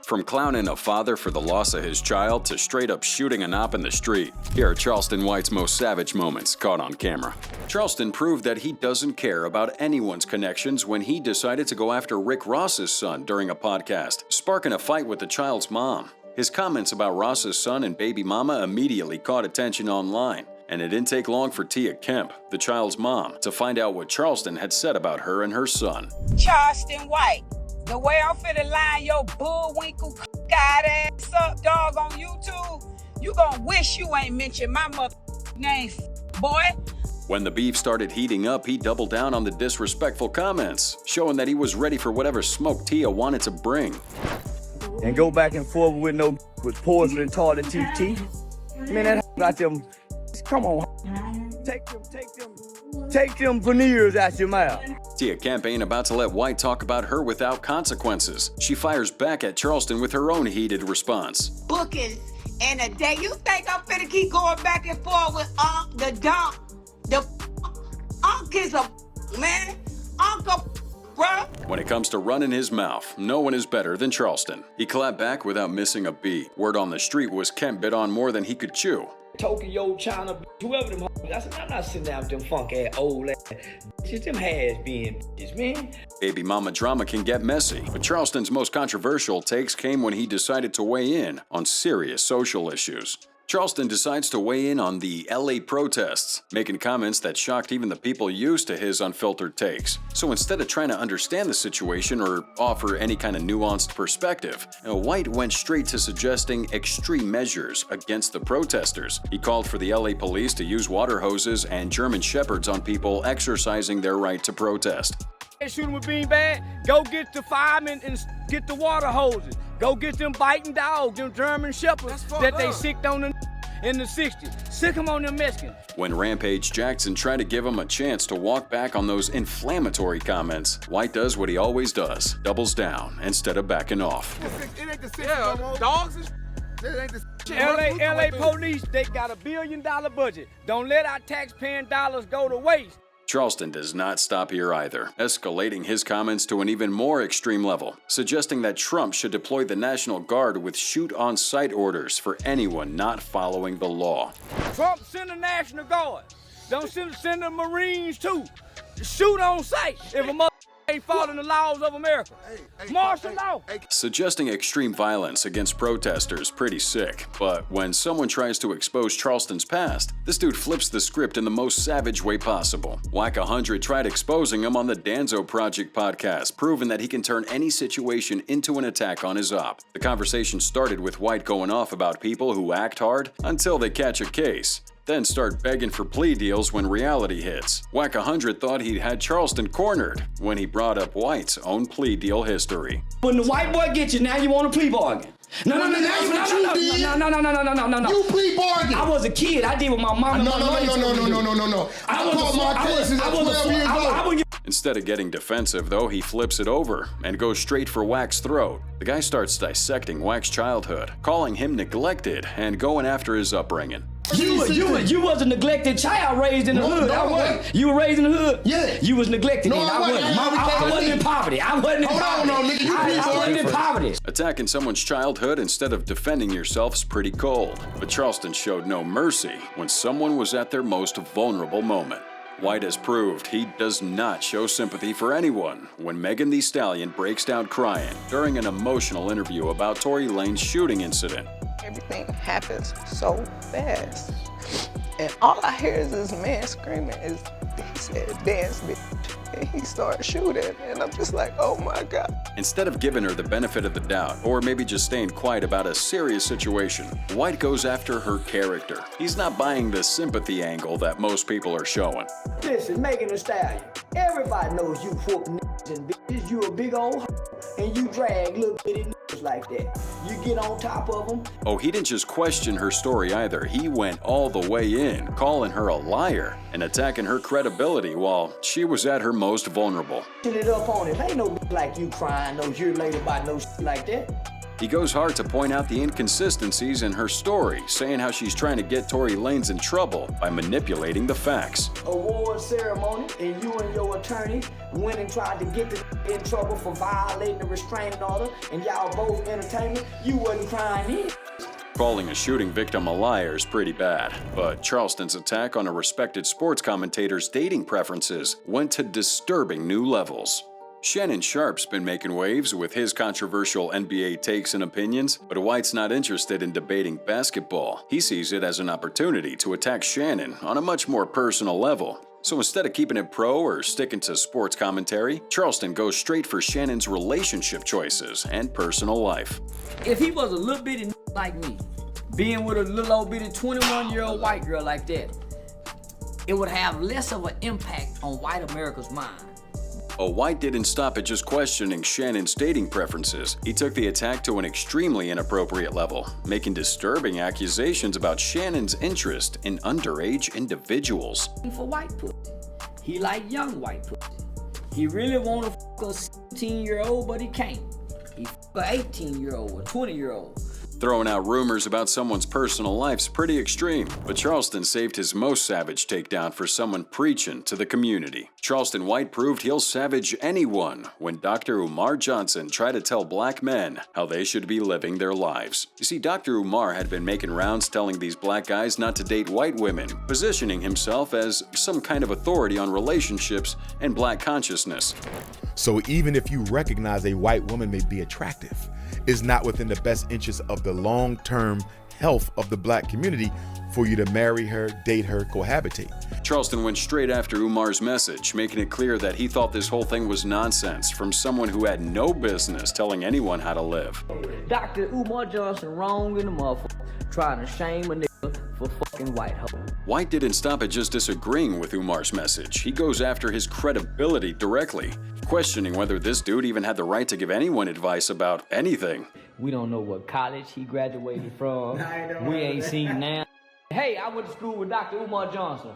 From clowning a father for the loss of his child to straight up shooting an op in the street, here are Charleston White's most savage moments caught on camera. Charleston proved that he doesn't care about anyone's connections when he decided to go after Rick Ross's son during a podcast, sparking a fight with the child's mom. His comments about Ross's son and baby mama immediately caught attention online, and it didn't take long for Tia Kemp, the child's mom, to find out what Charleston had said about her and her son. Charleston White, the way I'm finna line your bullwinkle god ass up, dog, on YouTube, you gon' wish you ain't mentioned my mother name, boy. When the beef started heating up, he doubled down on the disrespectful comments, showing that he was ready for whatever smoke Tia wanted to bring. And go back and forth with porcelain toilet teeth. Man, that got them. Come on, take them veneers out your mouth. Tia Kemp ain't about to let White talk about her without consequences. She fires back at Charleston with her own heated response. Bookings in a day. You think I'm finna keep going back and forth with the dump? The is a man. Uncle, bruh. When it comes to running his mouth, no one is better than Charleston. He clapped back without missing a beat. Word on the street was Kemp bit on more than he could chew. Tokyo, China, whoever them. I said, I'm not sitting down with them funk ass old ass. Just them has-been bitches, man. Baby mama drama can get messy, but Charleston's most controversial takes came when he decided to weigh in on serious social issues. Charleston decides to weigh in on the LA protests, making comments that shocked even the people used to his unfiltered takes. So instead of trying to understand the situation or offer any kind of nuanced perspective, White went straight to suggesting extreme measures against the protesters. He called for the LA police to use water hoses and German shepherds on people exercising their right to protest. Shoot them with beanbag, go get the firemen and get the water hoses. Go get them biting dogs, them German shepherds that they sicked on in the 60s. Sick them on them Mexicans. When Rampage Jackson tried to give him a chance to walk back on those inflammatory comments, White does what he always does, doubles down instead of backing off. It ain't the 60s no more. Dogs is... It ain't the... LA police, they got $1 billion budget. Don't let our taxpaying dollars go to waste. Charleston does not stop here either, escalating his comments to an even more extreme level, suggesting that Trump should deploy the National Guard with shoot-on-sight orders for anyone not following the law. Trump send the National Guard. Don't send the Marines too. Shoot on sight if a mother ain't following the laws of America. Martial law. Suggesting extreme violence against protesters pretty sick, but when someone tries to expose Charleston's past, this dude flips the script in the most savage way possible. Whack 100 tried exposing him on the Danzo Project podcast, proving that he can turn any situation into an attack on his op. The conversation started with White going off about people who act hard until they catch a case, then start begging for plea deals when reality hits. Whack 100 thought he'd had Charleston cornered when he brought up White's own plea deal history. When the white boy gets you, now you want a plea bargain. No. You plea bargain. I was a kid. I did what my mom and my mother told me to do. No. I fought my cases at 12 years old. Instead of getting defensive, though, he flips it over and goes straight for Whack's throat. The guy starts dissecting Whack's childhood, calling him neglected and going after his upbringing. You was a neglected child raised in the hood. I wasn't. You were raised in the hood? Yeah. You was neglected then. I wasn't in poverty. I wasn't in poverty. Attacking someone's childhood instead of defending yourself's pretty cold. But Charleston showed no mercy when someone was at their most vulnerable moment. White has proved he does not show sympathy for anyone when Megan Thee Stallion breaks down crying during an emotional interview about Tory Lane's shooting incident. Everything happens so fast. And all I hear is this man screaming, he said, dance, bitch. And he started shooting, and I'm just like, oh my God. Instead of giving her the benefit of the doubt, or maybe just staying quiet about a serious situation, White goes after her character. He's not buying the sympathy angle that most people are showing. Listen, Megan Thee Stallion, everybody knows you whoop niggas and bitches. You a big old and you drag little bitty niggas like that. You get on top of them. Oh, he didn't just question her story either. He went all the way in, calling her a liar and attacking her credibility while she was at her most vulnerable. Shit it up on him. Ain't no bitch like you crying no year later about no shit like that. He goes hard to point out the inconsistencies in her story, saying how she's trying to get Tory Lanez in trouble by manipulating the facts. Award ceremony, and you and your attorney went and tried to get the in trouble for violating the restraining order, and y'all both entertainment. You wasn't crying in. Calling a shooting victim a liar is pretty bad, but Charleston's attack on a respected sports commentator's dating preferences went to disturbing new levels. Shannon Sharpe's been making waves with his controversial NBA takes and opinions, but White's not interested in debating basketball. He sees it as an opportunity to attack Shannon on a much more personal level. So instead of keeping it pro or sticking to sports commentary, Charleston goes straight for Shannon's relationship choices and personal life. If he was a little bitty like me, being with a little old bitty 21-year-old white girl like that, it would have less of an impact on white America's mind. But White didn't stop at just questioning Shannon's dating preferences. He took the attack to an extremely inappropriate level, making disturbing accusations about Shannon's interest in underage individuals. For white pussy, he like young white pussy. He really want to fuck a 17-year-old, but he can't. He fuck a 18-year-old or 20-year-old. Throwing out rumors about someone's personal life's pretty extreme, but Charleston saved his most savage takedown for someone preaching to the community. Charleston White proved he'll savage anyone when Dr. Umar Johnson tried to tell black men how they should be living their lives. You see, Dr. Umar had been making rounds telling these black guys not to date white women, positioning himself as some kind of authority on relationships and black consciousness. So even if you recognize a white woman may be attractive, it's not within the best interest of the long-term health of the black community for you to marry her, date her, cohabitate. Charleston went straight after Umar's message, making it clear that he thought this whole thing was nonsense from someone who had no business telling anyone how to live. Dr. Umar Johnson wrong in the motherfucker, trying to shame a nigga for fucking white hoe. White didn't stop at just disagreeing with Umar's message. He goes after his credibility directly, questioning whether this dude even had the right to give anyone advice about anything. We don't know what college he graduated from. We ain't seen now. Hey, I went to school with Dr. Umar Johnson.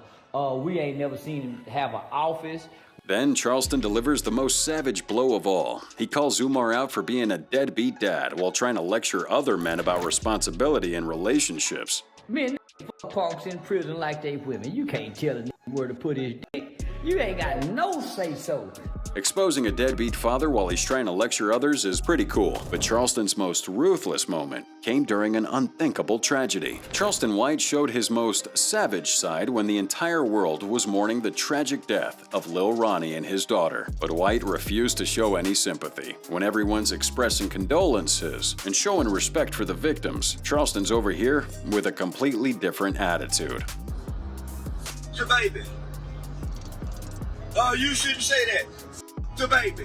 We ain't never seen him have an office. Then Charleston delivers the most savage blow of all. He calls Umar out for being a deadbeat dad while trying to lecture other men about responsibility in relationships. Men fuck punks in prison like they women. You can't tell a nigga where to put his dick. You ain't got no say-so. Exposing a deadbeat father while he's trying to lecture others is pretty cool, but Charleston's most ruthless moment came during an unthinkable tragedy. Charleston White showed his most savage side when the entire world was mourning the tragic death of Lil Ronnie and his daughter. But White refused to show any sympathy. When everyone's expressing condolences and showing respect for the victims, Charleston's over here with a completely different attitude. Your baby. Oh, you shouldn't say that. The baby.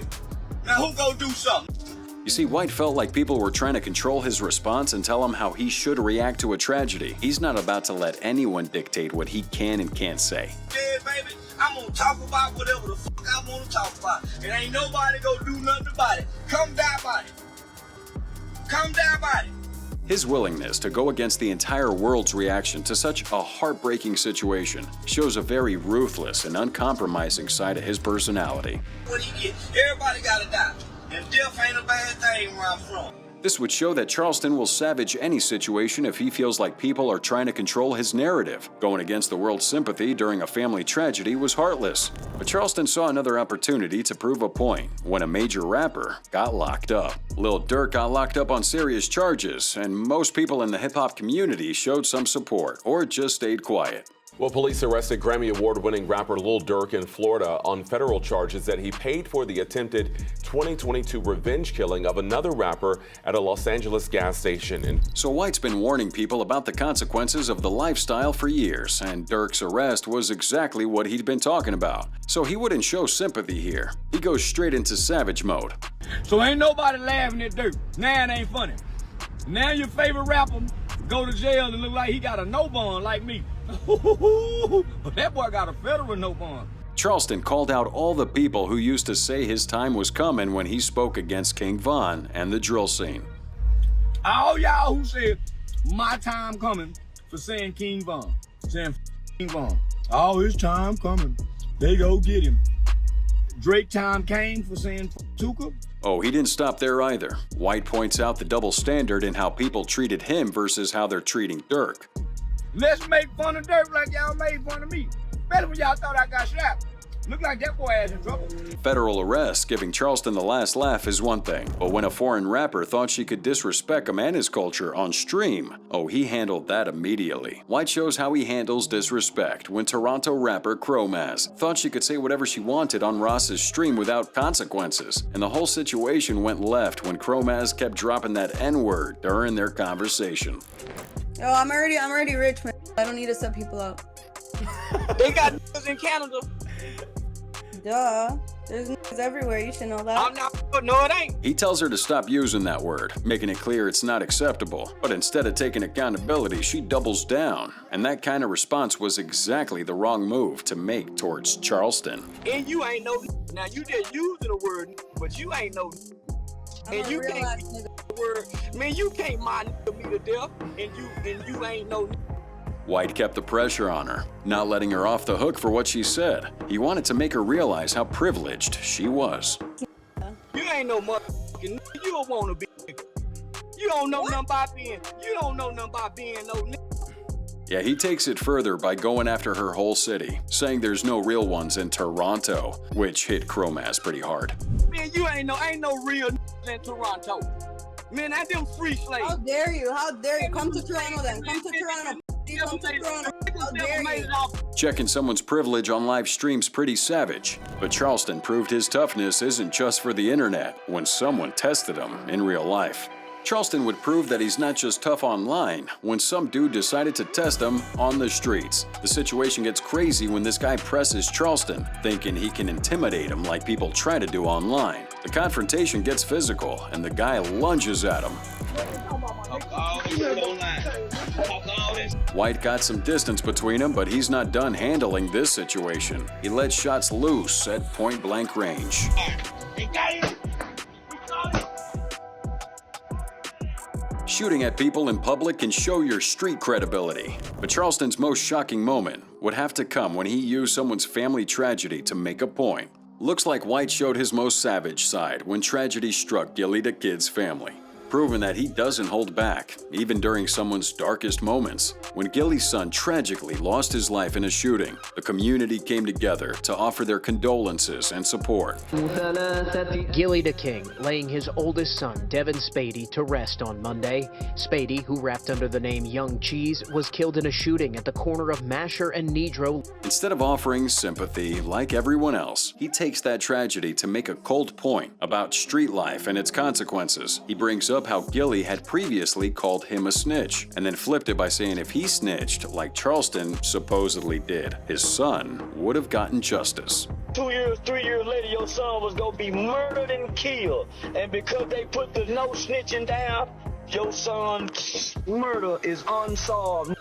Now who gonna do something? You see, White felt like people were trying to control his response and tell him how he should react to a tragedy. He's not about to let anyone dictate what he can and can't say. Yeah, baby, I'm gonna talk about whatever the fuck I wanna talk about. And ain't nobody gonna do nothing about it. Come die about it. Come die about it. His willingness to go against the entire world's reaction to such a heartbreaking situation shows a very ruthless and uncompromising side of his personality. What do you get? Everybody gotta die. And death ain't a bad thing where I'm from. This would show that Charleston will savage any situation if he feels like people are trying to control his narrative. Going against the world's sympathy during a family tragedy was heartless. But Charleston saw another opportunity to prove a point when a major rapper got locked up. Lil Durk got locked up on serious charges, and most people in the hip-hop community showed some support or just stayed quiet. Well, police arrested Grammy Award-winning rapper Lil Durk in Florida on federal charges that he paid for the attempted 2022 revenge killing of another rapper at a Los Angeles gas station. So White's been warning people about the consequences of the lifestyle for years, and Durk's arrest was exactly what he'd been talking about. So he wouldn't show sympathy here. He goes straight into savage mode. So ain't nobody laughing at Durk. Now it ain't funny. Now your favorite rapper go to jail and look like he got a no bond like me. That boy got a federal no bond. Charleston called out all the people who used to say his time was coming when he spoke against King Von and the drill scene. All y'all who said my time coming for saying King Von, saying King Von, all his time coming, they go get him. Drake time came for saying Tuka, Oh, he didn't stop there either. White points out the double standard in how people treated him versus how they're treating Dirk. Let's make fun of Dirk like y'all made fun of me. Especially when y'all thought I got shot. Look like that boy ass in trouble. Federal arrest giving Charleston the last laugh is one thing, but when a foreign rapper thought she could disrespect him and his culture on stream, oh, he handled that immediately. White shows how he handles disrespect when Toronto rapper Chromaz thought she could say whatever she wanted on Ross's stream without consequences, and the whole situation went left when Chromaz kept dropping that N-word during their conversation. Yo, I'm already rich, man. I don't need to set people up. They got niggas in Canada. Duh. There's niggas everywhere. You should know that. I'm not. No, it ain't. He tells her to stop using that word, making it clear it's not acceptable. But instead of taking accountability, she doubles down. And that kind of response was exactly the wrong move to make towards Charleston. And you ain't no. Now you just using the word, but you ain't no. And you can't use the word. Man, you can't mind me to death, and you ain't no. White kept the pressure on her, not letting her off the hook for what she said. He wanted to make her realize how privileged she was. You ain't no motherfucking nigga. You don't wanna be nigga. You don't know nothing about being. You don't know nothing about being no nigga. Yeah, he takes it further by going after her whole city, saying there's no real ones in Toronto, which hit Chromaz pretty hard. Man, you ain't no real niggas in Toronto. Man, that them free slaves. How dare you? How dare you? Come to Toronto then. Come to Toronto. Come to Toronto. How dare you? Checking someone's privilege on live stream's pretty savage, but Charleston proved his toughness isn't just for the internet when someone tested him in real life. Charleston would prove that he's not just tough online when some dude decided to test him on the streets. The situation gets crazy when this guy presses Charleston, thinking he can intimidate him like people try to do online. The confrontation gets physical, and the guy lunges at him. White got some distance between them, but he's not done handling this situation. He let shots loose at point-blank range. Shooting at people in public can show your street credibility, but Charleston's most shocking moment would have to come when he used someone's family tragedy to make a point. Looks like White showed his most savage side when tragedy struck Gilly the Kid's family, proving that he doesn't hold back, even during someone's darkest moments. When Gilly's son tragically lost his life in a shooting, the community came together to offer their condolences and support. Gilly the King laying his oldest son, Devin Spady, to rest on Monday. Spady, who rapped under the name Young Cheese, was killed in a shooting at the corner of Masher and Nedro. Instead of offering sympathy like everyone else, he takes that tragedy to make a cold point about street life and its consequences. He brings up how Gilly had previously called him a snitch, and then flipped it by saying if he snitched like Charleston supposedly did, his son would have gotten justice. 2 years, 3 years later, your son was gonna be murdered and killed. And because they put the no snitching down, your son's murder is unsolved.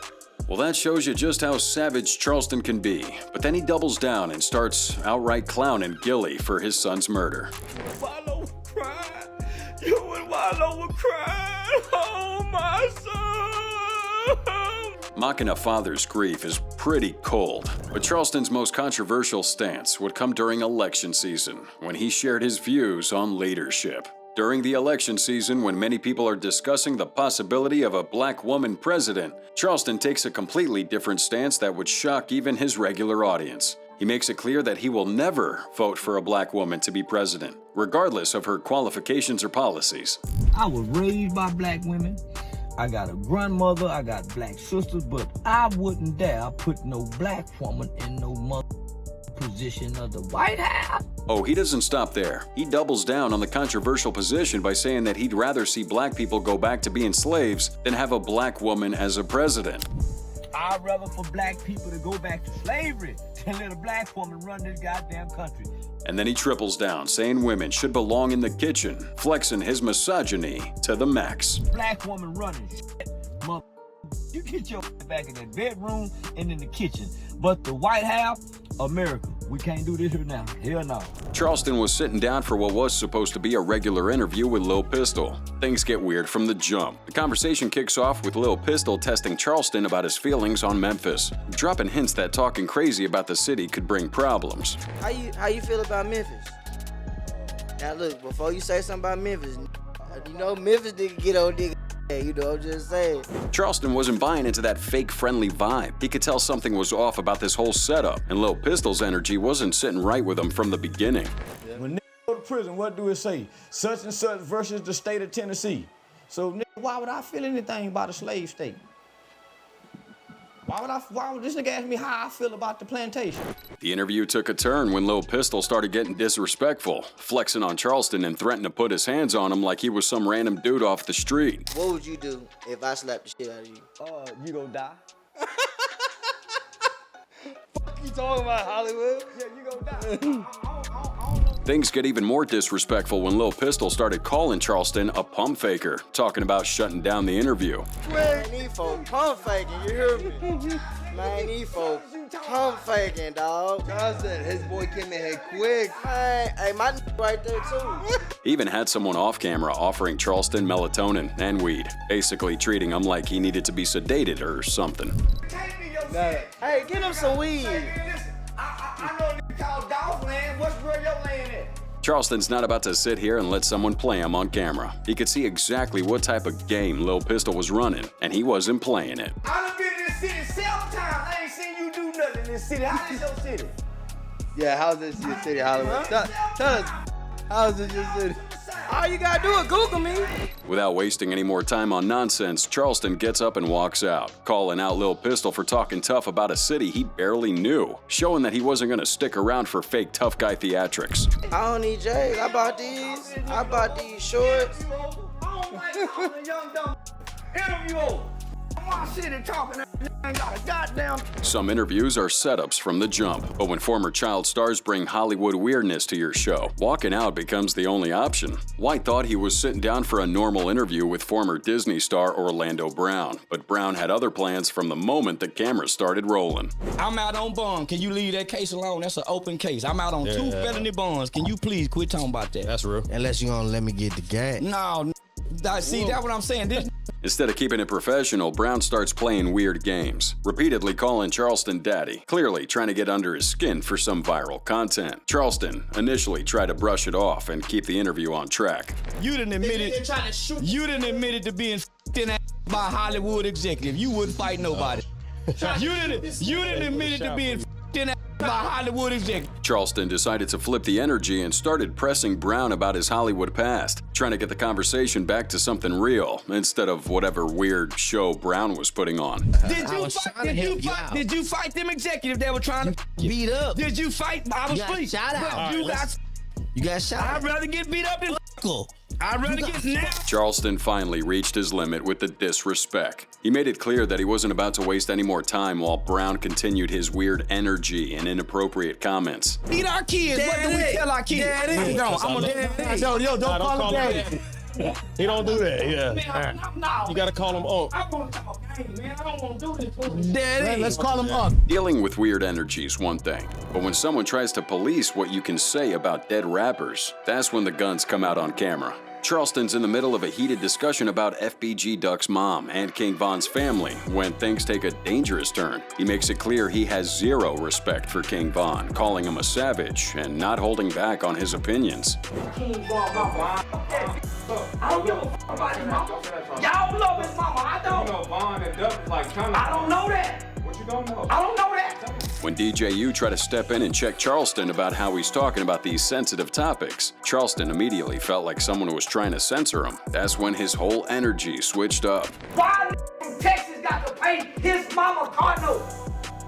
Well, that shows you just how savage Charleston can be, but then he doubles down and starts outright clowning Gilly for his son's murder. Wallow was crying. You and Wallow were crying. Oh, my son. Mocking a father's grief is pretty cold, but Charleston's most controversial stance would come during election season, when he shared his views on leadership. During the election season, when many people are discussing the possibility of a black woman president, Charleston takes a completely different stance that would shock even his regular audience. He makes it clear that he will never vote for a black woman to be president, regardless of her qualifications or policies. I was raised by black women. I got a grandmother, I got black sisters, but I wouldn't dare put no black woman in no position of the White House. Oh, he doesn't stop there. He doubles down on the controversial position by saying that he'd rather see black people go back to being slaves than have a black woman as a president. I'd rather for black people to go back to slavery than let a black woman run this goddamn country. And then he triples down, saying women should belong in the kitchen, flexing his misogyny to the max. Black woman running shit, mother. You get your back in that bedroom and in the kitchen. But the White House, America, we can't do this here now. Hell no. Charleston was sitting down for what was supposed to be a regular interview with Lil Pistol. Things get weird from the jump. The conversation kicks off with Lil Pistol testing Charleston about his feelings on Memphis, dropping hints that talking crazy about the city could bring problems. How you feel about Memphis? Now look, before you say something about Memphis, you know Memphis nigga get on nigga. You know, I'm just saying. Charleston wasn't buying into that fake friendly vibe. He could tell something was off about this whole setup, and Lil Pistol's energy wasn't sitting right with him from the beginning. When niggas go to prison, what do it say? Such and such versus the state of Tennessee. So nigga, why would I feel anything about a slave state? Why would this nigga ask me how I feel about the plantation? The interview took a turn when Lil Pistol started getting disrespectful, flexing on Charleston and threatening to put his hands on him like he was some random dude off the street. What would you do if I slapped the shit out of you? You gonna die. Fuck you talking about, Hollywood? Yeah, you gonna die. Things get even more disrespectful when Lil Pistol started calling Charleston a pump faker, talking about shutting down the interview. Man, these folks pump faking, you hear me? Man, these folks pump faking, dog. Johnson, his boy came in here quick. Man, hey, my right there too. He even had someone off camera offering Charleston melatonin and weed, basically treating him like he needed to be sedated or something. Hey, get him some weed. I know you call dog land. What's where your land at? Charleston's not about to sit here and let someone play him on camera. He could see exactly what type of game Lil Pistol was running, and he wasn't playing it. I done been in this city several times. I ain't seen you do nothing in this city. How is your city? Yeah, how's this your city, Hollywood? Tell us, how's this your city? All you gotta do is Google me. Without wasting any more time on nonsense, Charleston gets up and walks out, calling out Lil Pistol for talking tough about a city he barely knew, showing that he wasn't gonna stick around for fake tough guy theatrics. I don't need J's. I bought these. I bought these shorts. Interview over. My city talking, ain't got a goddamn. Some interviews are setups from the jump, but when former child stars bring Hollywood weirdness to your show, walking out becomes the only option. White thought he was sitting down for a normal interview with former Disney star Orlando Brown, but Brown had other plans from the moment the camera started rolling. I'm out on bond. Can you leave that case alone? That's an open case. I'm out on 2 felony bonds. Can you please quit talking about that? That's real. Unless you gonna let me get the gang. No, see, that's what I'm saying. This Instead of keeping it professional, Brown starts playing weird games, repeatedly calling Charleston daddy, clearly trying to get under his skin for some viral content. Charleston initially tried to brush it off and keep the interview on track. You done admitted to being f***ing by a Hollywood executive. You wouldn't fight nobody. You done admitted to being f***ing by a Hollywood executive. Charleston decided to flip the energy and started pressing Brown about his Hollywood past, trying to get the conversation back to something real instead of whatever weird show Brown was putting on. Did you fight them executives that were trying to beat up? Did you fight? I was free. Shot out. You got shot. I'd rather get beat up than I'd rather get snapped. Charleston finally reached his limit with the disrespect. He made it clear that he wasn't about to waste any more time while Brown continued his weird energy and inappropriate comments. Beat our kids. What do we tell our kids? Daddy. Don't call him daddy. He don't do that. Yeah. You gotta call him up. I want to talk game, man. I don't want to do this. Daddy. Let's call him up. Dealing with weird energy is one thing, but when someone tries to police what you can say about dead rappers, that's when the guns come out on camera. Charleston's in the middle of a heated discussion about FBG Duck's mom and King Von's family when things take a dangerous turn. He makes it clear he has zero respect for King Von, calling him a savage and not holding back on his opinions. King Von, I don't give a fuck about his mama. Y'all love his mama, I don't. You know Von and Duck is like kind of. I don't know that. What you don't know? I don't know that. When DJU tried to step in and check Charleston about how he's talking about these sensitive topics, Charleston immediately felt like someone was trying to censor him. That's when his whole energy switched up. Why from Texas got to pay his mama car note?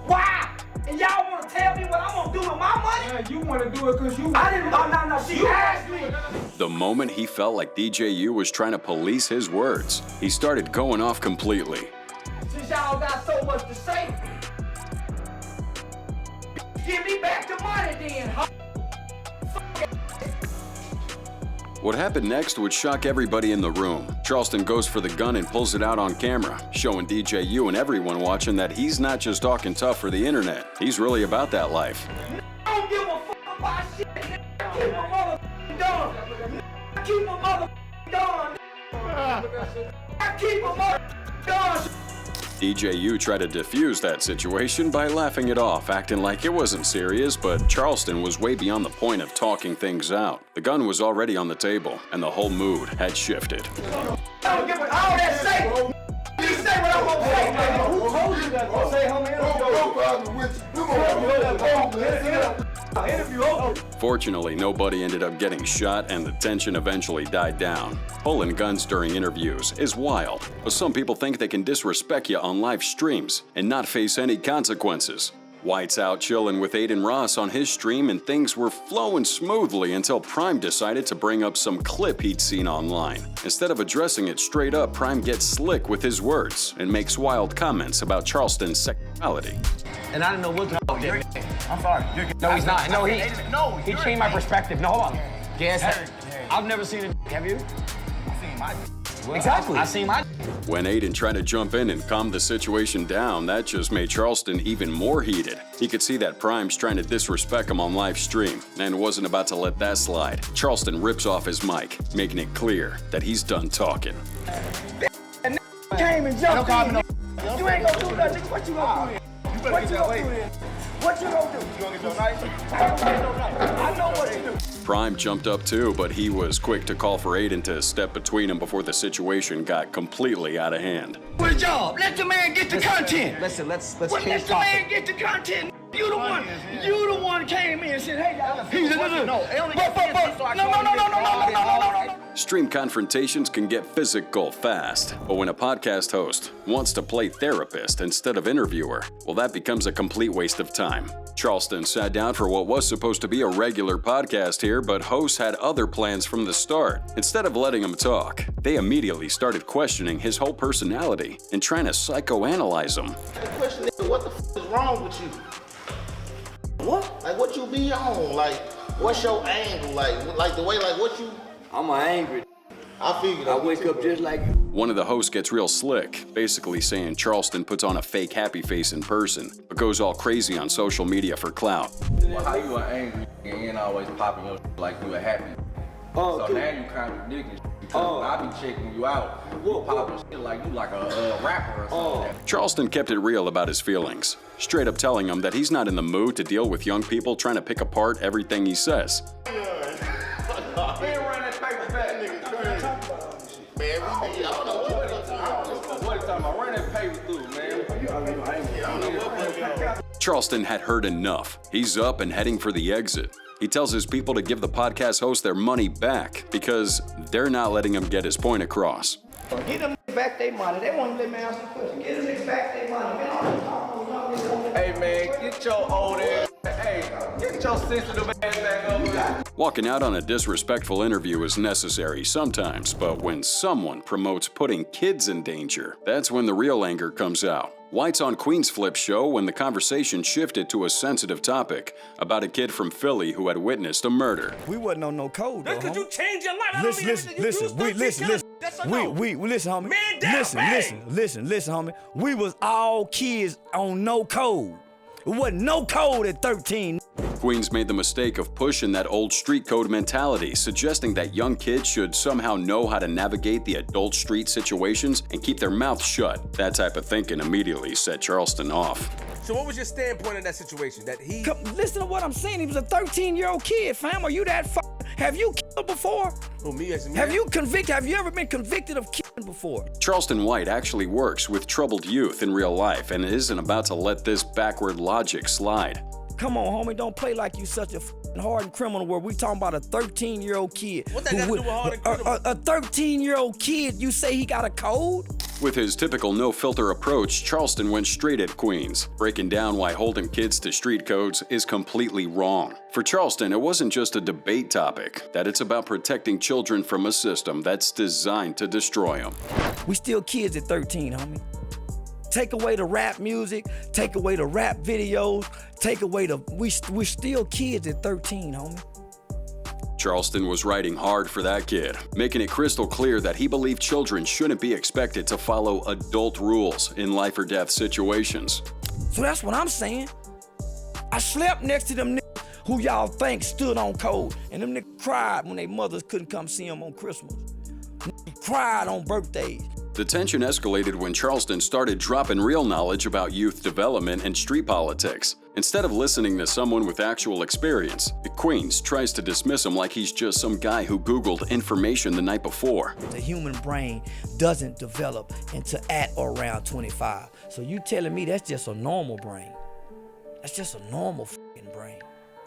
Why? And y'all want to tell me what I'm going to do with my money? Yeah, you want to do it because you... I didn't... No, she asked me. The moment he felt like DJU was trying to police his words, he started going off completely. Since y'all got so much to say, give me back the money then, huh? What happened next would shock everybody in the room. Charleston goes for the gun and pulls it out on camera, showing DJU and everyone watching that he's not just talking tough for the internet. He's really about that life. I don't give a fuck about shit. Keep my motherfucking gun. Keep my motherfucking gun. I keep my motherfucking gun. DJU tried to defuse that situation by laughing it off, acting like it wasn't serious, but Charleston was way beyond the point of talking things out. The gun was already on the table, and the whole mood had shifted. I don't give all that say. You say what I'm gonna say. Who told you that? Say, homie, Fortunately, nobody ended up getting shot and the tension eventually died down. Pulling guns during interviews is wild, but some people think they can disrespect you on live streams and not face any consequences. White's out chilling with Aiden Ross on his stream and things were flowing smoothly until Prime decided to bring up some clip he'd seen online. Instead of addressing it straight up, Prime gets slick with his words and makes wild comments about Charleston's sexuality. And I didn't know what the did. I'm sorry. No, he's not. No, he changed my perspective. No, hold on. Yes, I've never seen it. Have you? I've seen my Exactly. I seen my When Aiden tried to jump in and calm the situation down, that just made Charleston even more heated. He could see that Prime's trying to disrespect him on live stream and wasn't about to let that slide. Charleston rips off his mic, making it clear that he's done talking. Came and jumped in. You ain't gonna do nothing. What you gonna do then? What you gonna do then? What you gonna do? You gonna get your knife? I know what you do. Prime jumped up too, but he was quick to call for Aiden to step between him before the situation got completely out of hand. Good job. Let the man get the content. Listen, let's Let change the man get the content. You the one came in and said, hey, he's a no. Stream confrontations can get physical fast, but when a podcast host wants to play therapist instead of interviewer, well, that becomes a complete waste of time. Charleston sat down for what was supposed to be a regular podcast here, but hosts had other plans from the start. Instead of letting him talk, they immediately started questioning his whole personality and trying to psychoanalyze him. The question is, what the f is wrong with you? What? Like, what you be on? Like, what's your angle? Like the way, like, what you... I'm angry. I figured. I wake up just like you. One of the hosts gets real slick, basically saying Charleston puts on a fake happy face in person, but goes all crazy on social media for clout. Well, how you are angry and you ain't always popping your shit like you a happy. So now you contradicting shit because I be checking you out. You popping shit like you like a rapper or something. Charleston kept it real about his feelings, straight up telling him that he's not in the mood to deal with young people trying to pick apart everything he says. Charleston had heard enough. He's up and heading for the exit. He tells his people to give the podcast host their money back because they're not letting him get his point across. Get them back their money. They want to let me answer the question. Get them back their money. Hey man, get your old ass. Hey, get your sensitive ass back over here. Walking out on a disrespectful interview is necessary sometimes, but when someone promotes putting kids in danger, that's when the real anger comes out. White's on Queen's Flip show when the conversation shifted to a sensitive topic about a kid from Philly who had witnessed a murder. We wasn't on no code, though. That's because you changed your life. Listen, homie. Man down, Listen, homie. We was all kids on no code. It wasn't no code at 13. Queens made the mistake of pushing that old street code mentality, suggesting that young kids should somehow know how to navigate the adult street situations and keep their mouths shut. That type of thinking immediately set Charleston off. So what was your standpoint in that situation? That he... Listen to what I'm saying. He was a 13-year-old kid, fam. Are you that Have you killed before? Who, me as a man? Have you ever been convicted of killing before? Charleston White actually works with troubled youth in real life and isn't about to let this backward logic slide. Come on, homie, don't play like you such a hardened criminal where we talking about a 13-year-old kid. What that got to do with hardened criminal? A 13-year-old kid, you say he got a code? With his typical no-filter approach, Charleston went straight at Queens, breaking down why holding kids to street codes is completely wrong. For Charleston, it wasn't just a debate topic, that it's about protecting children from a system that's designed to destroy them. We still kids at 13, homie. Take away the rap music, take away the rap videos, take away we're still kids at 13, homie. Charleston was riding hard for that kid, making it crystal clear that he believed children shouldn't be expected to follow adult rules in life or death situations. So that's what I'm saying. I slept next to them niggas who y'all think stood on code, and them niggas cried when their mothers couldn't come see them on Christmas. Cried on birthdays. The tension escalated when Charleston started dropping real knowledge about youth development and street politics. Instead of listening to someone with actual experience, Queens tries to dismiss him like he's just some guy who Googled information the night before. The human brain doesn't develop until at or around 25. So you telling me that's just a normal brain? That's just a normal f***ing brain.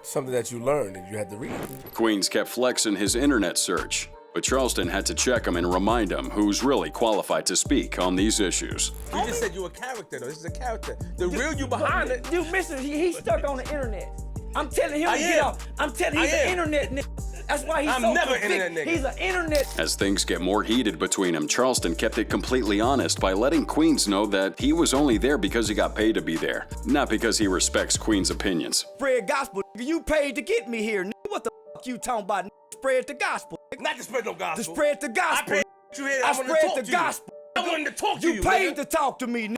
Something that you learned and you had to read. Queens kept flexing his internet search, but Charleston had to check him and remind him who's really qualified to speak on these issues. You just said you a character, though. This is a character. The real you behind it. You missing? He's stuck on the internet. I'm telling him to get off. I'm telling he's an internet nigga. That's why he's so never convicted. internet nigga. He's an internet. As things get more heated between them, Charleston kept it completely honest by letting Queens know that he was only there because he got paid to be there, not because he respects Queens' opinions. Spread gospel. You paid to get me here. What the fuck you talking about? Spread the gospel. Not to spread no gospel. To spread the gospel. I paid you here. I spread the gospel. I wanted to talk to you. You paid to talk to me.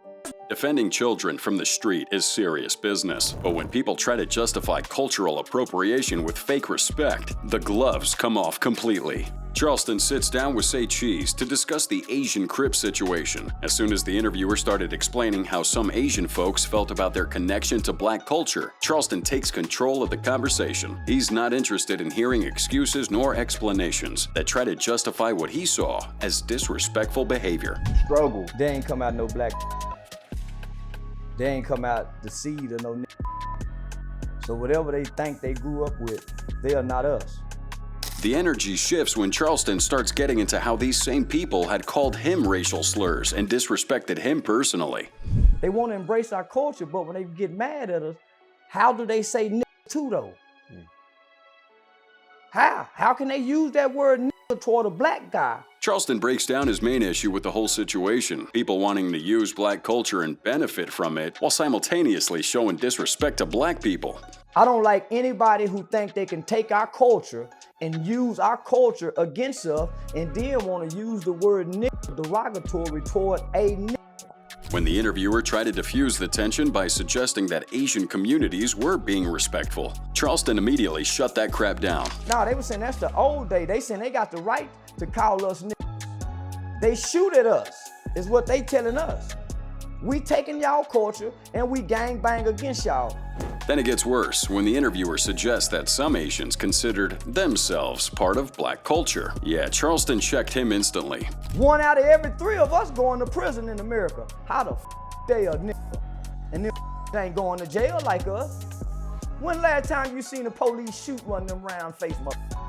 Defending children from the street is serious business, but when people try to justify cultural appropriation with fake respect, the gloves come off completely. Charleston sits down with Say Cheese to discuss the Asian Crip situation. As soon as the interviewer started explaining how some Asian folks felt about their connection to black culture, Charleston takes control of the conversation. He's not interested in hearing excuses nor explanations that try to justify what he saw as disrespectful behavior. Struggle. They ain't come out no black. They ain't come out the seed of no. So whatever they think they grew up with, they are not us. The energy shifts when Charleston starts getting into how these same people had called him racial slurs and disrespected him personally. They want to embrace our culture, but when they get mad at us, how do they say nigga too though? How? How can they use that word nigga toward a black guy? Charleston breaks down his main issue with the whole situation, people wanting to use black culture and benefit from it while simultaneously showing disrespect to black people. I don't like anybody who think they can take our culture and use our culture against us and then want to use the word nigga derogatory toward a nigga. When the interviewer tried to diffuse the tension by suggesting that Asian communities were being respectful, Charleston immediately shut that crap down. No, they were saying that's the old day. They saying they got the right to call us niggas. They shoot at us, is what they telling us. We taking y'all culture and we gang bang against y'all. Then it gets worse when the interviewer suggests that some Asians considered themselves part of black culture. Yeah, Charleston checked him instantly. 1 out of every 3 of us going to prison in America. How the f they a nigga? And them ain't going to jail like us. When last time you seen the police shoot one of them round face motherfuckers?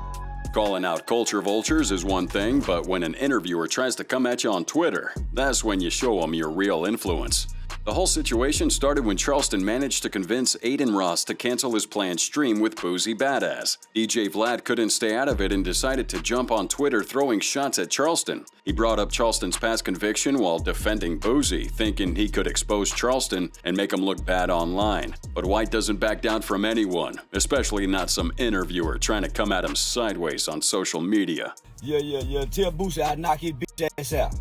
Calling out culture vultures is one thing, but when an interviewer tries to come at you on Twitter, that's when you show them your real influence. The whole situation started when Charleston managed to convince Aiden Ross to cancel his planned stream with Boozy Badass. DJ Vlad couldn't stay out of it and decided to jump on Twitter throwing shots at Charleston. He brought up Charleston's past conviction while defending Boozy, thinking he could expose Charleston and make him look bad online. But White doesn't back down from anyone, especially not some interviewer trying to come at him sideways on social media. Yeah. Tell Boosie I knock his bitch ass out.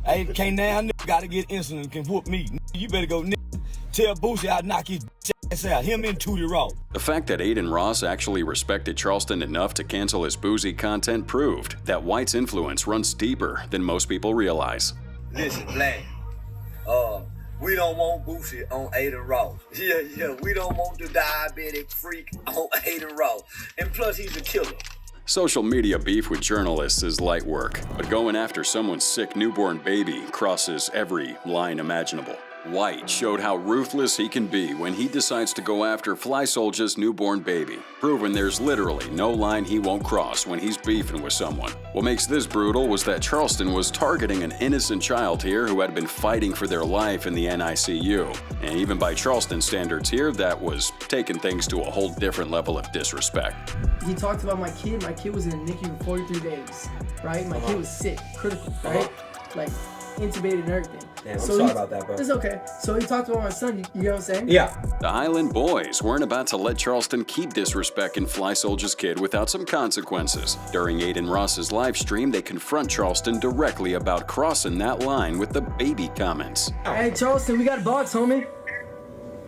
I can't now, nigga. Gotta get insulin, can whoop me. You better go, nigga. Tell Boosie I knock his bitch ass out. Him and Tootie Raw. The fact that Aiden Ross actually respected Charleston enough to cancel his Boozy content proved that White's influence runs deeper than most people realize. Listen, Black. We don't want Boosie on Aiden Ross. Yeah. We don't want the diabetic freak on Aiden Ross. And plus, he's a killer. Social media beef with journalists is light work, but going after someone's sick newborn baby crosses every line imaginable. White showed how ruthless he can be when he decides to go after Fly Soldier's newborn baby, proving there's literally no line he won't cross when he's beefing with someone. What makes this brutal was that Charleston was targeting an innocent child here who had been fighting for their life in the NICU. And even by Charleston standards here, that was taking things to a whole different level of disrespect. He talked about my kid. My kid was in the NICU for 43 days, right? My kid was sick, critical, right? Like intubated and everything. Damn, I'm sorry about that, bro. It's okay. So he talked about my son, you know what I'm saying? Yeah. The Highland Boys weren't about to let Charleston keep disrespecting Fly Soldier's kid without some consequences. During Aiden Ross's live stream, they confront Charleston directly about crossing that line with the baby comments. Hey, Charleston, we got a box, homie.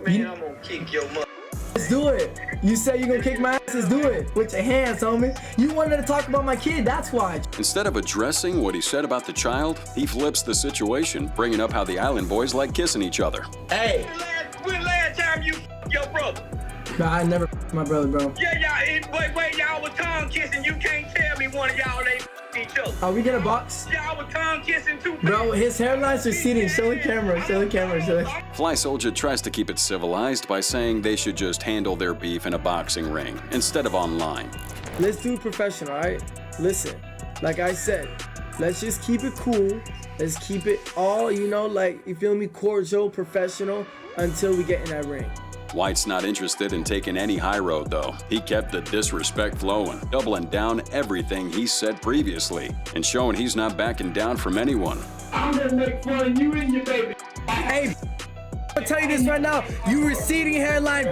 Man, I'm gonna kick your mother. Let's do it. You say you're gonna kick my ass, let's do it. With your hands, homie. You wanted to talk about my kid, that's why. Instead of addressing what he said about the child, he flips the situation, bringing up how the Island Boys like kissing each other. Hey. When last time you your brother? Bro, I never my brother, bro. Yeah, wait, y'all was tongue kissing. You can't tell me one of y'all ain't each other. Are we gonna box? Y'all was tongue kissing too. Bro, his hairline's receding. Show the camera. Fly Soldier tries to keep it civilized by saying they should just handle their beef in a boxing ring instead of online. Let's do it professional, all right? Listen, like I said, let's just keep it cool. Let's keep it all, like, you feel me, cordial, professional, until we get in that ring. White's not interested in taking any high road, though. He kept the disrespect flowing, doubling down everything he said previously, and showing he's not backing down from anyone. I'm gonna make fun of you and your baby. Hey, I'll tell you this right now. You receding hairline.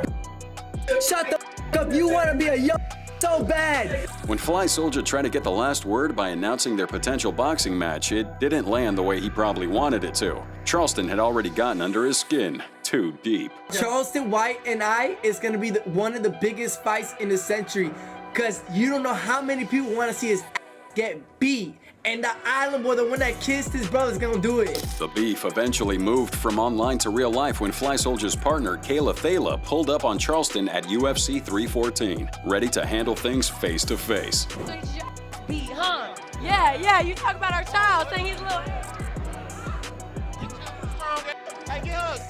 Shut the up. You want to be a young so bad. When Fly Soldier tried to get the last word by announcing their potential boxing match, it didn't land the way he probably wanted it to. Charleston had already gotten under his skin too deep. Charleston, White, and I is going to be one of the biggest fights in the century, because you don't know how many people want to see us get beat. And the Island Boy, the one that kissed his brother, is gonna do it. The beef eventually moved from online to real life when Fly Soldier's partner, Kayla Thala, pulled up on Charleston at UFC 314, ready to handle things face to face. Beat, huh? Yeah, you talk about our child, saying he's a little...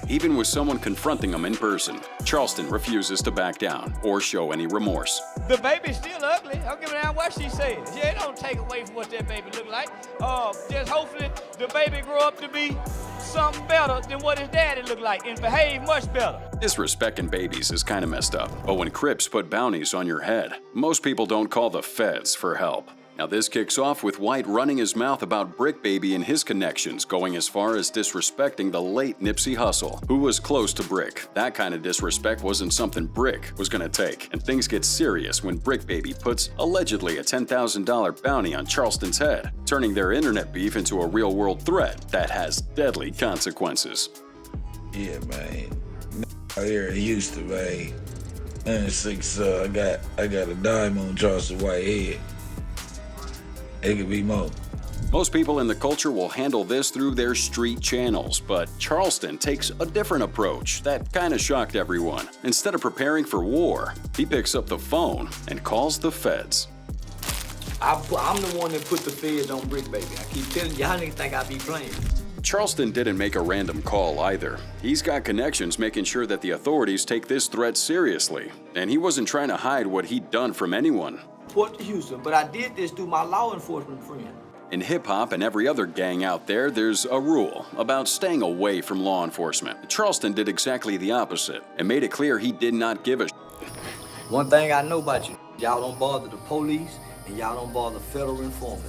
Even with someone confronting him in person, Charleston refuses to back down or show any remorse. The baby's still ugly. I'll give a damn what she says. Yeah, it don't take away from what that baby look like. Just hopefully the baby grow up to be something better than what his daddy looked like and behave much better. Disrespecting babies is kind of messed up, but when Crips put bounties on your head, most people don't call the feds for help. Now this kicks off with White running his mouth about Brick Baby and his connections, going as far as disrespecting the late Nipsey Hussle, who was close to Brick. That kind of disrespect wasn't something Brick was gonna take, and things get serious when Brick Baby puts allegedly a $10,000 bounty on Charleston's head, turning their internet beef into a real-world threat that has deadly consequences. Yeah, man. Out here in Houston, man. 96, I got a dime on Charleston White head. It could be more. Most people in the culture will handle this through their street channels, but Charleston takes a different approach that kind of shocked everyone. Instead of preparing for war, he picks up the phone and calls the feds. I'm the one that put the feds on Brick Baby. I keep telling y'all niggas think I be playing. Charleston didn't make a random call either. He's got connections making sure that the authorities take this threat seriously, and he wasn't trying to hide what he'd done from anyone. Port to Houston, but I did this through my law enforcement friend. In hip-hop and every other gang out there, there's a rule about staying away from law enforcement. Charleston did exactly the opposite and made it clear he did not give a shit. One thing I know about you, y'all don't bother the police and y'all don't bother federal informers.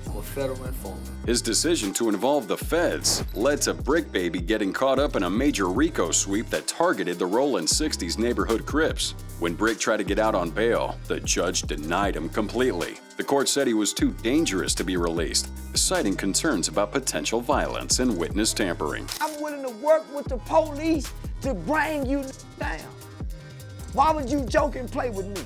I'm a federal informant. His decision to involve the feds led to Brick Baby getting caught up in a major RICO sweep that targeted the Rollin' 60s neighborhood Crips. When Brick tried to get out on bail, the judge denied him completely. The court said he was too dangerous to be released, citing concerns about potential violence and witness tampering. I'm willing to work with the police to bring you down. Why would you joke and play with me?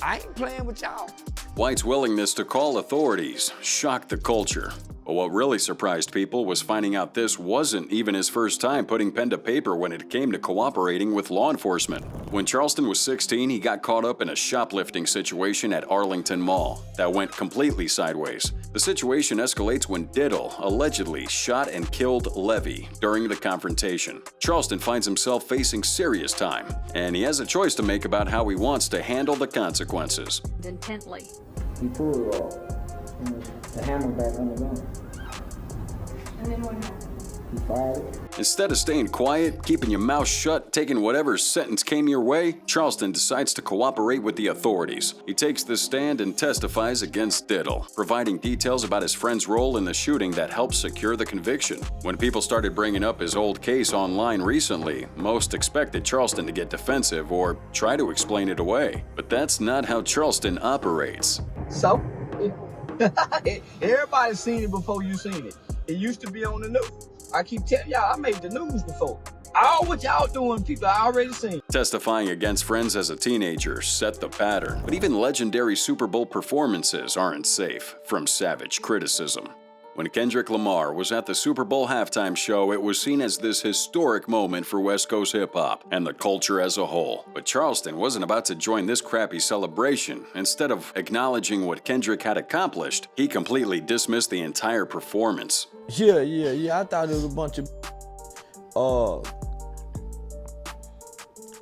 I ain't playing with y'all. White's willingness to call authorities shocked the culture. But what really surprised people was finding out this wasn't even his first time putting pen to paper when it came to cooperating with law enforcement. When Charleston was 16, he got caught up in a shoplifting situation at Arlington Mall that went completely sideways. The situation escalates when Diddle allegedly shot and killed Levy during the confrontation. Charleston finds himself facing serious time, and he has a choice to make about how he wants to handle the consequences. Intently. He pulled the hammer back on the gun. And then what happened? He fired it. Instead of staying quiet, keeping your mouth shut, taking whatever sentence came your way, Charleston decides to cooperate with the authorities. He takes the stand and testifies against Diddle, providing details about his friend's role in the shooting that helped secure the conviction. When people started bringing up his old case online recently, most expected Charleston to get defensive or try to explain it away. But that's not how Charleston operates. So, everybody's seen it before you seen it. It used to be on the news. I keep telling y'all, I made the news before. All what y'all doing, people I already seen. Testifying against friends as a teenager set the pattern, but even legendary Super Bowl performances aren't safe from savage criticism. When Kendrick Lamar was at the Super Bowl halftime show, it was seen as this historic moment for West Coast hip-hop and the culture as a whole. But Charleston wasn't about to join this crappy celebration. Instead of acknowledging what Kendrick had accomplished, he completely dismissed the entire performance. Yeah. I thought it was a bunch of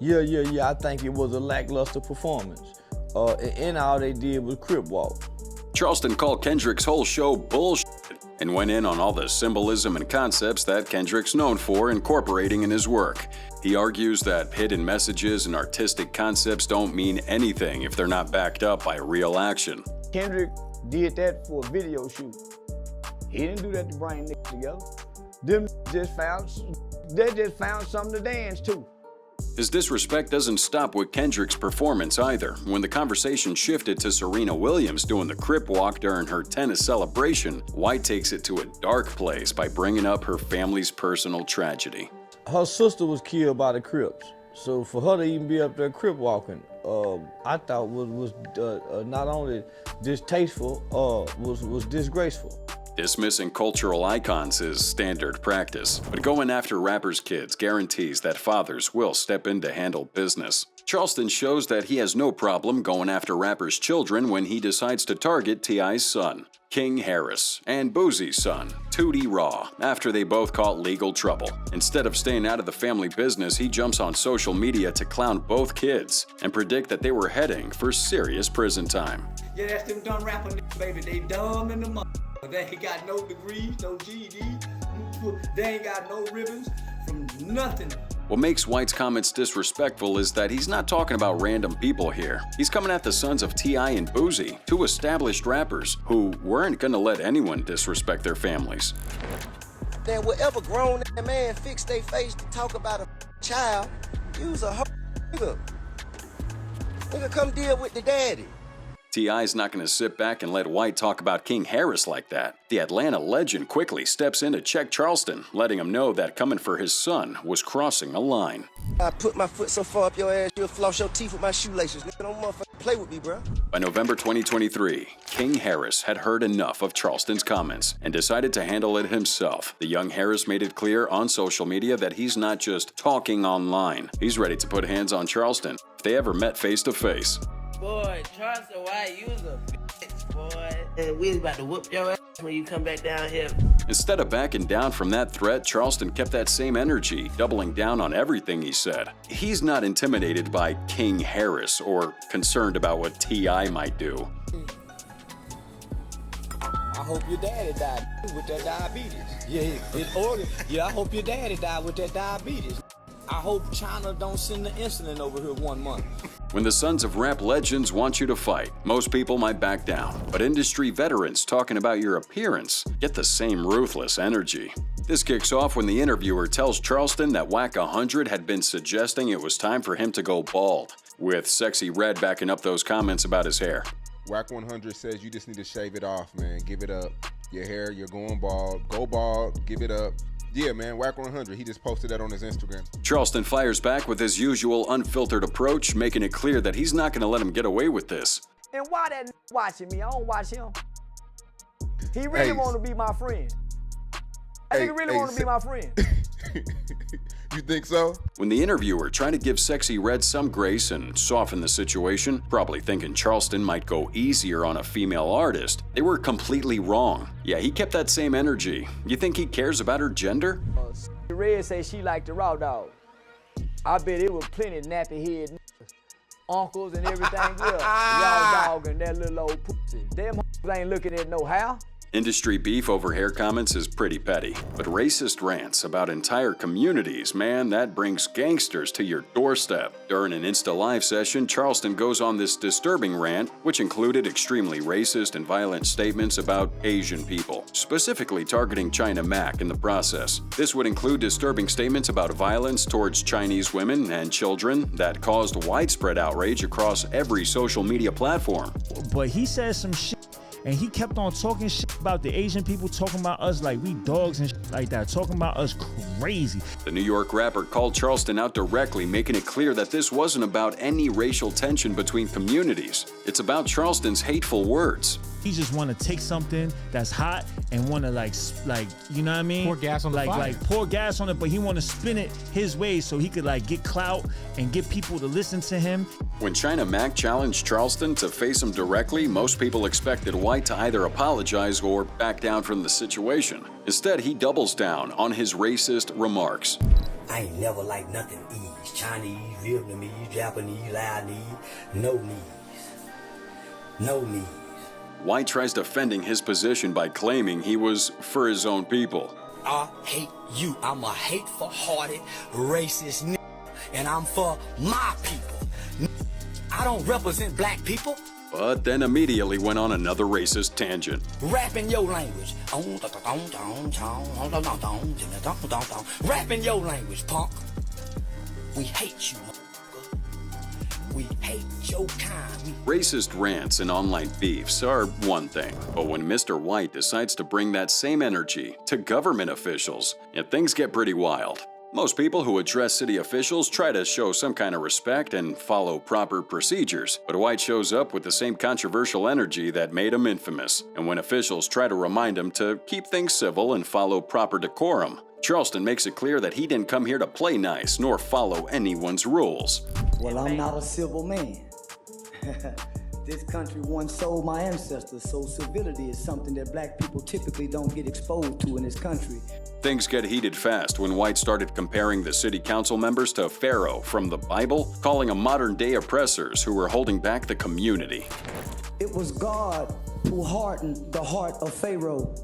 I think it was a lackluster performance. And all they did was crip walk. Charleston called Kendrick's whole show bullshit and went in on all the symbolism and concepts that Kendrick's known for incorporating in his work. He argues that hidden messages and artistic concepts don't mean anything if they're not backed up by real action. Kendrick did that for a video shoot. He didn't do that to bring niggas together. Them just found something to dance to. His disrespect doesn't stop with Kendrick's performance either. When the conversation shifted to Serena Williams doing the crip walk during her tennis celebration, White takes it to a dark place by bringing up her family's personal tragedy. Her sister was killed by the Crips, so for her to even be up there crip walking, I thought was not only distasteful, was disgraceful. Dismissing cultural icons is standard practice, but going after rappers' kids guarantees that fathers will step in to handle business. Charleston shows that he has no problem going after rappers' children when he decides to target T.I.'s son, King Harris, and Boosie's son, Tootie Raw, after they both caught legal trouble. Instead of staying out of the family business, he jumps on social media to clown both kids and predict that they were heading for serious prison time. Yeah, that's them dumb rapper niggas, baby. They dumb in the mother. They ain't got no degrees, no GED. They ain't got no ribbons from nothing. What makes White's comments disrespectful is that he's not talking about random people here. He's coming at the sons of T.I. and Boosie, two established rappers who weren't gonna let anyone disrespect their families. Then whatever grown man fix their face to talk about a child, use a nigga. Nigga, come deal with the daddy. T.I.'s not going to sit back and let White talk about King Harris like that. The Atlanta legend quickly steps in to check Charleston, letting him know that coming for his son was crossing a line. I put my foot so far up your ass, you'll floss your teeth with my shoelaces. Nigga, don't motherfucking play with me, bro. By November 2023, King Harris had heard enough of Charleston's comments and decided to handle it himself. The young Harris made it clear on social media that he's not just talking online. He's ready to put hands on Charleston if they ever met face to face. Boy, Charleston White, you was a bitch, boy. And we was about to whoop your ass when you come back down here. Instead of backing down from that threat, Charleston kept that same energy, doubling down on everything he said. He's not intimidated by King Harris or concerned about what T.I. might do. I hope your daddy died with that diabetes. I hope your daddy died with that diabetes. I hope China don't send the insulin over here 1 month. When the sons of rap legends want you to fight, most people might back down. But industry veterans talking about your appearance get the same ruthless energy. This kicks off when the interviewer tells Charleston that Whack 100 had been suggesting it was time for him to go bald, with Sexy Red backing up those comments about his hair. Whack 100 says you just need to shave it off, man. Give it up. Your hair, you're going bald. Go bald, give it up. Yeah, man, Whack 100, he just posted that on his Instagram. Charleston fires back with his usual unfiltered approach, making it clear that he's not going to let him get away with this. And why that watching me? I don't watch him. He really want to be my friend. I think he really want to be my friend. You think so? When the interviewer tried to give Sexy Red some grace and soften the situation, probably thinking Charleston might go easier on a female artist, they were completely wrong. Yeah, he kept that same energy. You think he cares about her gender? Red say she liked the raw dog. I bet it was plenty nappy head uncles and everything else. Raw dog and that little old pussy. Them ain't looking at no how. Industry beef over hair comments is pretty petty, but racist rants about entire communities, man, that brings gangsters to your doorstep. During an Insta Live session, Charleston goes on this disturbing rant, which included extremely racist and violent statements about Asian people, specifically targeting China Mac in the process. This would include disturbing statements about violence towards Chinese women and children that caused widespread outrage across every social media platform. But he says some shit And he kept on talking shit about the Asian people, talking about us like we dogs and shit like that, talking about us crazy. The New York rapper called Charleston out directly, making it clear that this wasn't about any racial tension between communities. It's about Charleston's hateful words. He just want to take something that's hot and want to like, you know what I mean? Pour gas on the fire. Like pour gas on it, but he want to spin it his way so he could like get clout and get people to listen to him. When China Mac challenged Charleston to face him directly, most people expected White to either apologize or back down from the situation. Instead, he doubles down on his racist remarks. I ain't never liked nothing East. Chinese, Vietnamese, Japanese, Lebanese, no knees. No knees. White tries defending his position by claiming he was for his own people. I hate you. I'm a hateful-hearted, racist nigga, and I'm for my people. I don't represent black people. But then immediately went on another racist tangent. Rap in your language. Rap in your language, punk. We hate you, motherfucker. We hate your kind. Racist rants and online beefs are one thing, but when Mr. White decides to bring that same energy to government officials, things get pretty wild. Most people who address city officials try to show some kind of respect and follow proper procedures, but White shows up with the same controversial energy that made him infamous. And when officials try to remind him to keep things civil and follow proper decorum, Charleston makes it clear that he didn't come here to play nice nor follow anyone's rules. Well, I'm not a civil man. This country once sold my ancestors, so civility is something that black people typically don't get exposed to in this country. Things get heated fast when White started comparing the city council members to Pharaoh from the Bible, calling them modern-day oppressors who were holding back the community. It was God who hardened the heart of Pharaoh.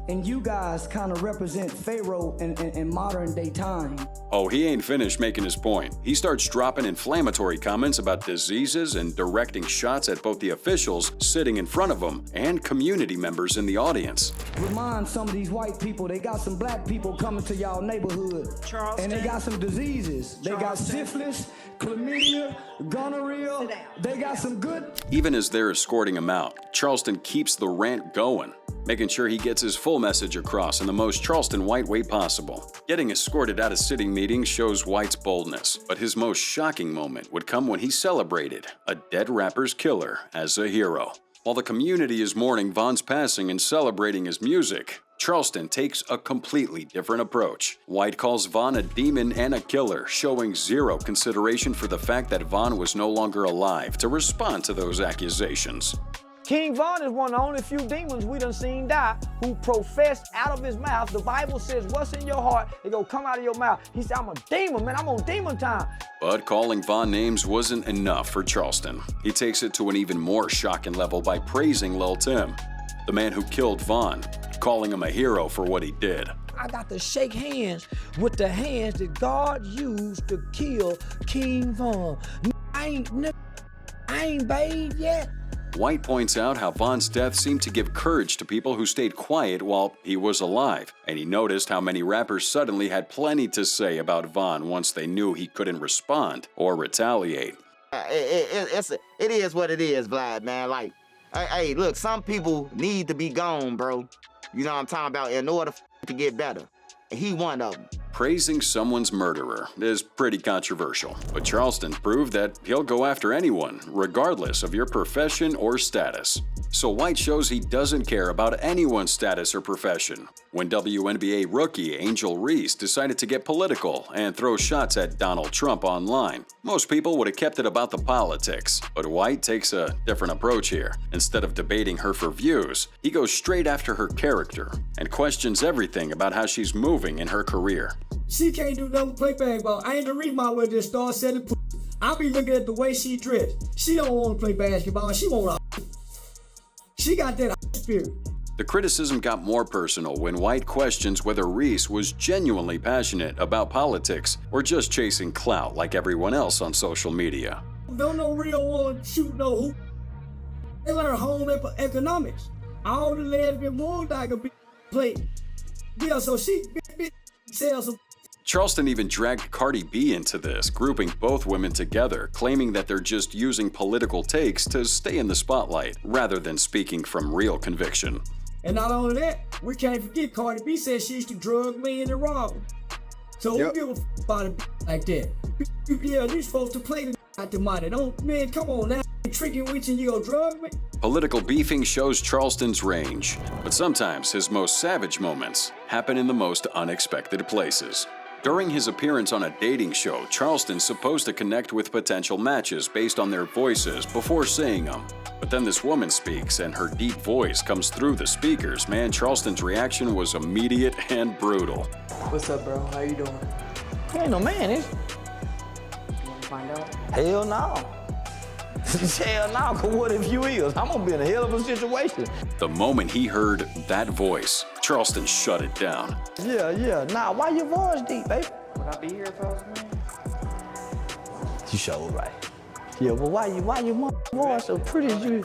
And you guys kind of represent Pharaoh in modern day time. Oh, he ain't finished making his point. He starts dropping inflammatory comments about diseases and directing shots at both the officials sitting in front of him and community members in the audience. Remind some of these white people, they got some black people coming to y'all neighborhood. Charleston. And they got some diseases. They got syphilis, chlamydia, gonorrhea. They got some good. Even as they're escorting him out, Charleston keeps the rant going, making sure he gets his full message across in the most Charleston White way possible. Getting escorted out of city meetings shows White's boldness, but his most shocking moment would come when he celebrated a dead rapper's killer as a hero. While the community is mourning Von's passing and celebrating his music, Charleston takes a completely different approach. White calls Von a demon and a killer, showing zero consideration for the fact that Von was no longer alive to respond to those accusations. King Von is one of the only few demons we done seen die who professed out of his mouth. The Bible says, what's in your heart, it go come out of your mouth. He said, I'm a demon, man, I'm on demon time. But calling Von names wasn't enough for Charleston. He takes it to an even more shocking level by praising Lil Tim, the man who killed Von, calling him a hero for what he did. I got to shake hands with the hands that God used to kill King Von. I ain't bathed yet. White points out how Von's death seemed to give courage to people who stayed quiet while he was alive, and he noticed how many rappers suddenly had plenty to say about Von once they knew he couldn't respond or retaliate. It is what it is, Vlad, man. Like, hey, look, some people need to be gone, bro. You know what I'm talking about, in order to get better. He one of them. Praising someone's murderer is pretty controversial, but Charleston proved that he'll go after anyone, regardless of your profession or status. So White shows he doesn't care about anyone's status or profession. When WNBA rookie Angel Reese decided to get political and throw shots at Donald Trump online, most people would have kept it about the politics, but White takes a different approach here. Instead of debating her for views, he goes straight after her character and questions everything about how she's moving in her career. She can't do nothing play basketball. I ain't the reason why we just start selling pussy. I be looking at the way she dressed. She don't want to play basketball. She want a. She got that spirit. The criticism got more personal when White questions whether Reese was genuinely passionate about politics or just chasing clout like everyone else on social media. Don't no real one shoot no hoop. They learn home economics. All the lesbian ones that could be played. Yeah, so she sells some. Charleston even dragged Cardi B into this, grouping both women together, claiming that they're just using political takes to stay in the spotlight, rather than speaking from real conviction. And not only that, we can't forget Cardi B said she used to drug men and rob them. So who give a about a like that? Yeah, these folks to play out the money. Don't, man, come on now. Tricking with you go drug me? Political beefing shows Charleston's range, but sometimes his most savage moments happen in the most unexpected places. During his appearance on a dating show, Charleston's supposed to connect with potential matches based on their voices before seeing them. But then this woman speaks and her deep voice comes through the speakers. Man, Charleston's reaction was immediate and brutal. What's up, bro? How you doing? Ain't no man, is You wanna find out? Hell no. Hell no, cause what if you is? I'm gonna be in a hell of a situation. The moment he heard that voice, Charleston shut it down. Yeah. Nah, why your voice deep, baby? Would I be here if I was a man? You sure right. Yeah, but why your voice so pretty as you?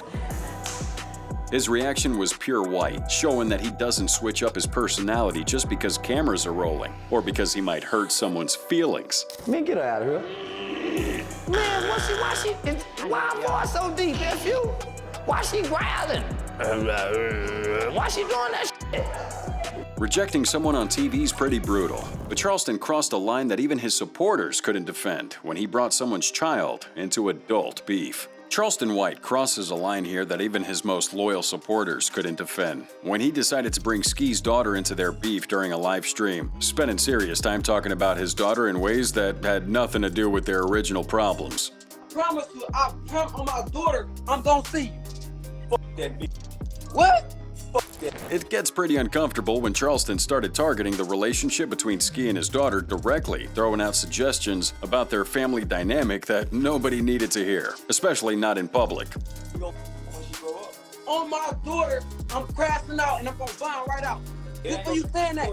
His reaction was pure white, showing that he doesn't switch up his personality just because cameras are rolling, or because he might hurt someone's feelings. Man, get her out of here. Man, why her voice so deep, F.U.? Why she growling? Why she doing that shit? Rejecting someone on TV is pretty brutal, but Charleston crossed a line that even his supporters couldn't defend when he brought someone's child into adult beef. Charleston White crosses a line here that even his most loyal supporters couldn't defend when he decided to bring Ski's daughter into their beef during a live stream, spending serious time talking about his daughter in ways that had nothing to do with their original problems. Promise you, I promise on my daughter, I'm gonna see you. Fuck that bitch. What? Fuck that. It gets pretty uncomfortable when Charleston started targeting the relationship between Ski and his daughter directly, throwing out suggestions about their family dynamic that nobody needed to hear, especially not in public. On my daughter, I'm crashing out and I'm gonna bomb right out. This what you saying that?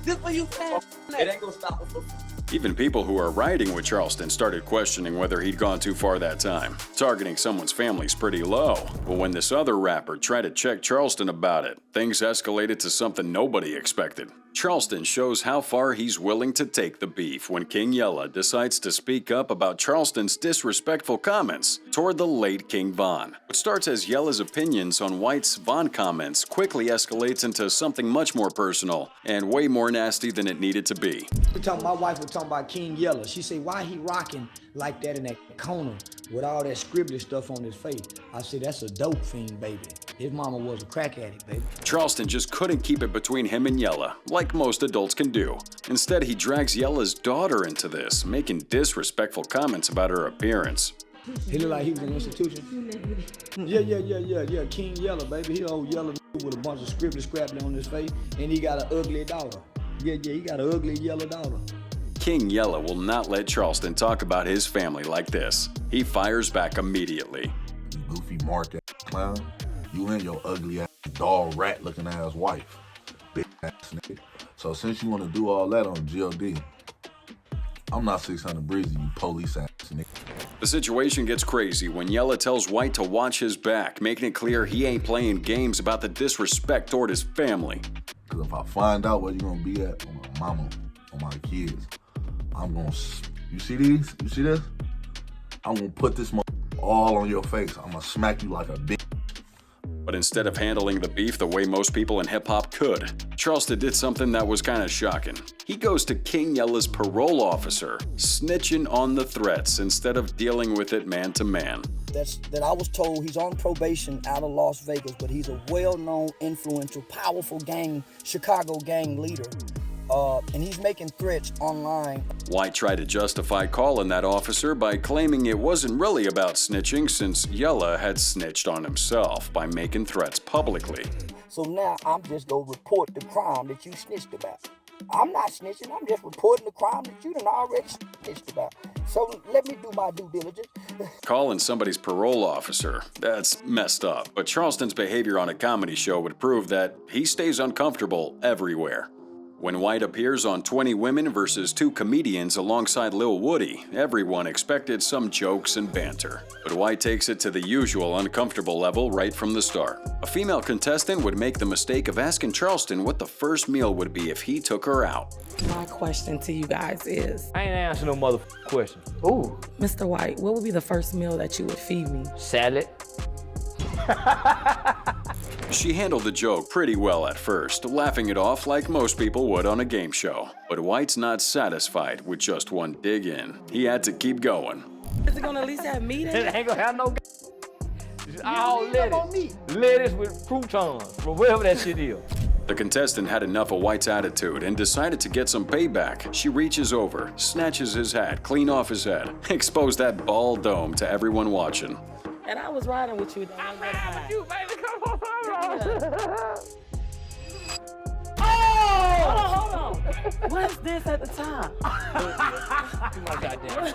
This what you saying that? It ain't gonna stop us. Even people who are riding with Charleston started questioning whether he'd gone too far that time. Targeting someone's family's pretty low, but when this other rapper tried to check Charleston about it, things escalated to something nobody expected. Charleston shows how far he's willing to take the beef when King Yella decides to speak up about Charleston's disrespectful comments toward the late King Von. What starts as Yella's opinions on White's Von comments quickly escalates into something much more personal and way more nasty than it needed to be. My wife was talking about King Yella. She said, why he rocking like that in that corner with all that scribbly stuff on his face? I said, that's a dope fiend, baby. His mama was a crack addict, baby. Charleston just couldn't keep it between him and Yella, like most adults can do. Instead, he drags Yella's daughter into this, making disrespectful comments about her appearance. He looked like he was in an institution. Yeah. King Yella, baby. He old yellow with a bunch of scribbly scrappy on his face, and he got an ugly daughter. Yeah, he got an ugly yellow daughter. King Yella will not let Charleston talk about his family like this. He fires back immediately. You goofy mark ass clown. You and your ugly ass dog rat looking ass wife. Big ass nigga. So since you want to do all that on GOD, I'm not 600 breezy, you police ass nigga. The situation gets crazy when Yella tells White to watch his back, making it clear he ain't playing games about the disrespect toward his family. Cause if I find out where you gonna be at on my mama, on my kids, I'm gonna, you see these? You see this? I'm gonna put this all on your face. I'm gonna smack you like a bitch. But instead of handling the beef the way most people in hip-hop could, Charleston did something that was kind of shocking. He goes to King Yella's parole officer, snitching on the threats instead of dealing with it man to man. That I was told he's on probation out of Las Vegas, but he's a well-known, influential, powerful Chicago gang leader. And he's making threats online. White tried to justify calling that officer by claiming it wasn't really about snitching since Yella had snitched on himself by making threats publicly. So now I'm just gonna report the crime that you snitched about. I'm not snitching, I'm just reporting the crime that you done already snitched about. So let me do my due diligence. Calling somebody's parole officer, that's messed up. But Charleston's behavior on a comedy show would prove that he stays uncomfortable everywhere. When White appears on 20 Women versus 2 Comedians alongside Lil Woody, everyone expected some jokes and banter. But White takes it to the usual uncomfortable level right from the start. A female contestant would make the mistake of asking Charleston what the first meal would be if he took her out. My question to you guys is... I ain't answering no motherfucking question. Ooh. Mr. White, what would be the first meal that you would feed me? Salad. She handled the joke pretty well at first, laughing it off like most people would on a game show. But White's not satisfied with just one dig in. He had to keep going. Is it gonna at least have meat in it? It ain't gonna have no all lettuce. Lettuce with croutons, or whatever that shit is. The contestant had enough of White's attitude and decided to get some payback. She reaches over, snatches his hat clean off his head, exposed that bald dome to everyone watching. And I was riding with you. I'm riding with you, baby. Come on. Oh! Hold on. What's this at the top? Oh my goddamn.